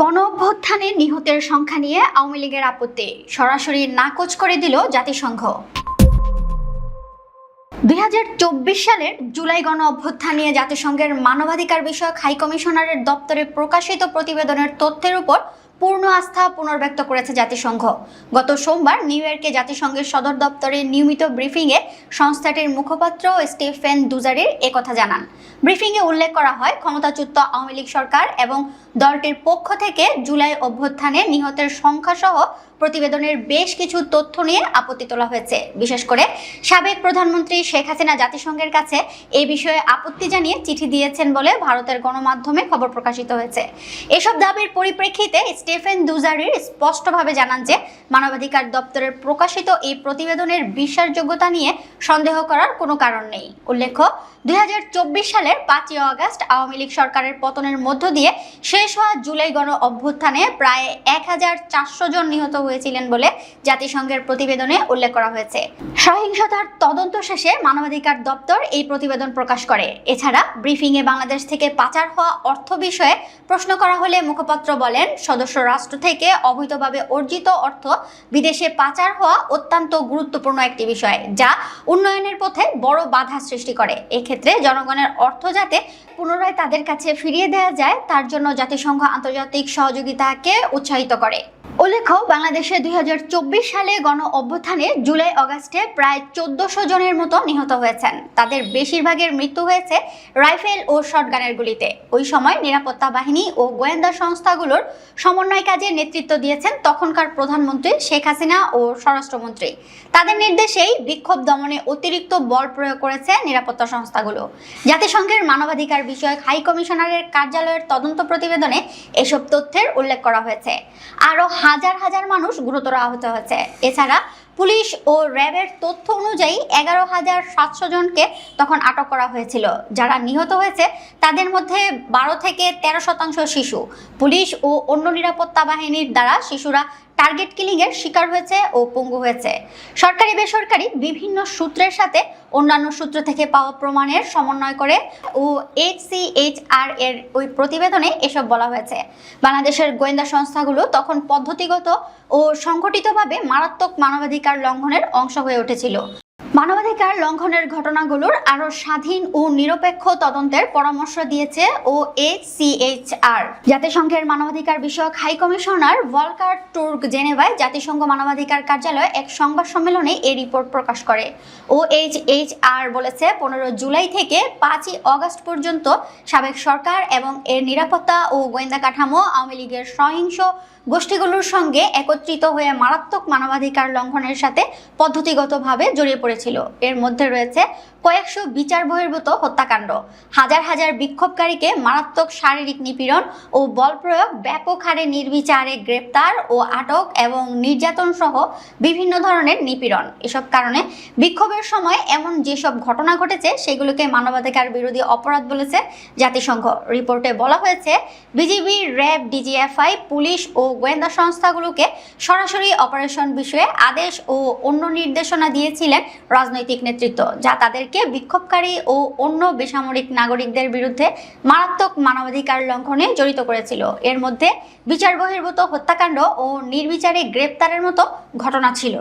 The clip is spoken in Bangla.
গণ অভ্যুত্থানে নিহতের সংখ্যা নিয়ে আওয়ামী লীগের আপত্তি সরাসরি নাকচ করে দিল জাতিসংঘ। 2024 সালের জুলাই গণ অভ্যুত্থান নিয়ে জাতিসংঘের মানবাধিকার বিষয়ক হাই কমিশনারের দপ্তরে প্রকাশিত প্রতিবেদনের তথ্যের উপর পূর্ণ আস্থা পুনর্ব্যক্ত করেছে জাতিসংঘ। গত সোমবার নিউ ইয়র্কে জাতিসংঘের সদর দপ্তরে নিয়মিত ব্রিফিংয়ে সংস্থাটির মুখপাত্র স্টিফেন দুজারির একথা জানান। ব্রিফিংয়ে উল্লেখ করা হয়, ক্ষমতাচ্যুত আওয়ামী লীগ সরকার এবং দলটির পক্ষ থেকে জুলাই অভ্যুত্থানে নিহতের সংখ্যা সহ প্রতিবেদনের বেশ কিছু তথ্য নিয়ে আপত্তি তোলা হয়েছে। বিশেষ করে সাবেক প্রধানমন্ত্রী শেখ হাসিনা জাতিসংঘের কাছে এই বিষয়ে আপত্তি জানিয়ে চিঠি দিয়েছেন বলে ভারতের গণমাধ্যমে খবর প্রকাশিত হয়েছে। এসব দাবির পরিপ্রেক্ষিতে স্টিফেন দুজারির স্পষ্টভাবে জানান যে মানবাধিকার দপ্তরের প্রকাশিত এই প্রতিবেদনের বিশ্বাসযোগ্যতা নিয়ে সন্দেহ করার কোনো কারণ নেই। উল্লেখ্য, 2024 সালের 5ই আগস্ট আওয়ামী লীগ সরকারের পতনের মধ্য দিয়ে শেষ হওয়া জুলাই গণ অভ্যুত্থানে প্রায় 1400 জন নিহত হয়েছিলেন বলে জাতিসংঘের প্রতিবেদনে উল্লেখ করা হয়েছে। সহিংসতার তদন্ত শেষে মানবাধিকার দপ্তর এই প্রতিবেদন প্রকাশ করে। এছাড়া ব্রিফিংয়ে বাংলাদেশ থেকে পাচার হওয়া অর্থ বিষয়ে প্রশ্ন করা হলে মুখপাত্র বলেন, সদস্য রাষ্ট্র থেকে অবৈধভাবে অর্জিত অর্থ বিদেশে পাচার হওয়া অত্যন্ত গুরুত্বপূর্ণ একটি বিষয়, যা উন্নয়নের পথে বড় বাধা সৃষ্টি করে। এক্ষেত্রে জনগণের অর্থ যাতে পুনরায় তাদের কাছে ফিরিয়ে দেওয়া যায়, তার জন্য জাতিসংঘ আন্তর্জাতিক সহযোগিতাকে উৎসাহিত করে। উল্লেখ্য, বাংলাদেশে 2024 সালে গণ অভ্যুত্থানে জুলাই আগস্টে প্রায় 1400 জনের মতো নিহত হয়েছেন। তাদের বেশিরভাগের মৃত্যু হয়েছে রাইফেল ও শটগানের গুলিতে। ওই সময় নিরাপত্তা বাহিনী ও গোয়েন্দা সংস্থাগুলোর সমন্বয় কাজে নেতৃত্ব দিয়েছেন তখনকার প্রধানমন্ত্রী শেখ হাসিনা ও স্বরাষ্ট্রমন্ত্রী। তাদের নির্দেশেই বিক্ষোভ দমনে অতিরিক্ত বল প্রয়োগ করেছে নিরাপত্তা সংস্থাগুলো। জাতিসংঘের মানবাধিকার বিষয়ক হাই কমিশনারের কার্যালয়ের তদন্ত প্রতিবেদনে এসব তথ্যের উল্লেখ করা হয়েছে। আরও হাজার হাজার মানুষ গুরুতর আহত হয়েছে। এছাড়া পুলিশ ও র্যাবের তথ্য অনুযায়ী 11,700 জনকে তখন আটক করা হয়েছিল। যারা নিহত হয়েছে তাদের মধ্যে 12 থেকে 13% শিশু। পুলিশ ও অন্য নিরাপত্তা বাহিনীর দ্বারা শিশুরা টার্গেট কিলিং এর শিকার হয়েছে ও পঙ্গু হয়েছে। সরকারি বেসরকারি বিভিন্ন সূত্রের সাথে অন্যান্য সূত্র থেকে পাওয়া প্রমাণের সমন্বয় করে ও HCHR এর ওই প্রতিবেদনে এসব বলা হয়েছে। বাংলাদেশের গোয়েন্দা সংস্থাগুলো তখন পদ্ধতিগত ও সংগঠিতভাবে মারাত্মক মানবাধিকার লঙ্ঘনের অংশ হয়ে উঠেছিল। মানবাধিকার লঙ্ঘনের ঘটনাগুলোর আরও স্বাধীন ও নিরপেক্ষ তদন্তের পরামর্শ দিয়েছে ও HCHR। জাতিসংঘের মানবাধিকার বিষয়ক হাই কমিশনার ভলকার টুর্ক জেনেভায় জাতিসংঘ মানবাধিকার কার্যালয়ে এক সংবাদ সম্মেলনে এই রিপোর্ট প্রকাশ করে। OHCHR বলেছে, 15 জুলাই থেকে 5ই আগস্ট পর্যন্ত সাবেক সরকার এবং এর নিরাপত্তা ও গোয়েন্দা কাঠামো আওয়ামী লীগের সহিংস গোষ্ঠীগুলোর সঙ্গে একত্রিত হয়ে মারাত্মক মানবাধিকার লঙ্ঘনের সাথে পদ্ধতিগতভাবে জড়িয়ে পড়েছিল। এর মধ্যে রয়েছে কয়েকশো বিচার বহির্ভূত হত্যাকাণ্ড, হাজার হাজার বিক্ষোভকারীকে মারাত্মক শারীরিক নিপীড়ন ও বল প্রয়োগ, ব্যাপক হারে নির্বিচারে গ্রেপ্তার ও আটক এবং নির্যাতন সহ বিভিন্ন ধরনের নিপীড়ন। এসব কারণে বিক্ষোভের সময় এমন যেসব ঘটনা ঘটেছে সেগুলোকে মানবাধিকার বিরোধী অপরাধ বলেছে জাতিসংঘ। রিপোর্টে বলা হয়েছে, বিজিবি, র্যাব, ডিজিএফআই, পুলিশ ও গোয়েন্দা সংস্থাগুলোকে সরাসরি অপারেশন বিষয়ে আদেশ ও অন্য নির্দেশনা দিয়েছিলেন রাজনৈতিক নেতৃত্ব, যা তাদেরকে বিক্ষোভকারী ও অন্য বেসামরিক নাগরিকদের বিরুদ্ধে মারাত্মক মানবাধিকার লঙ্ঘনে জড়িত করেছিল। এর মধ্যে বিচার বহির্ভূত হত্যাকাণ্ড ও নির্বিচারে গ্রেপ্তারের মতো ঘটনা ছিল।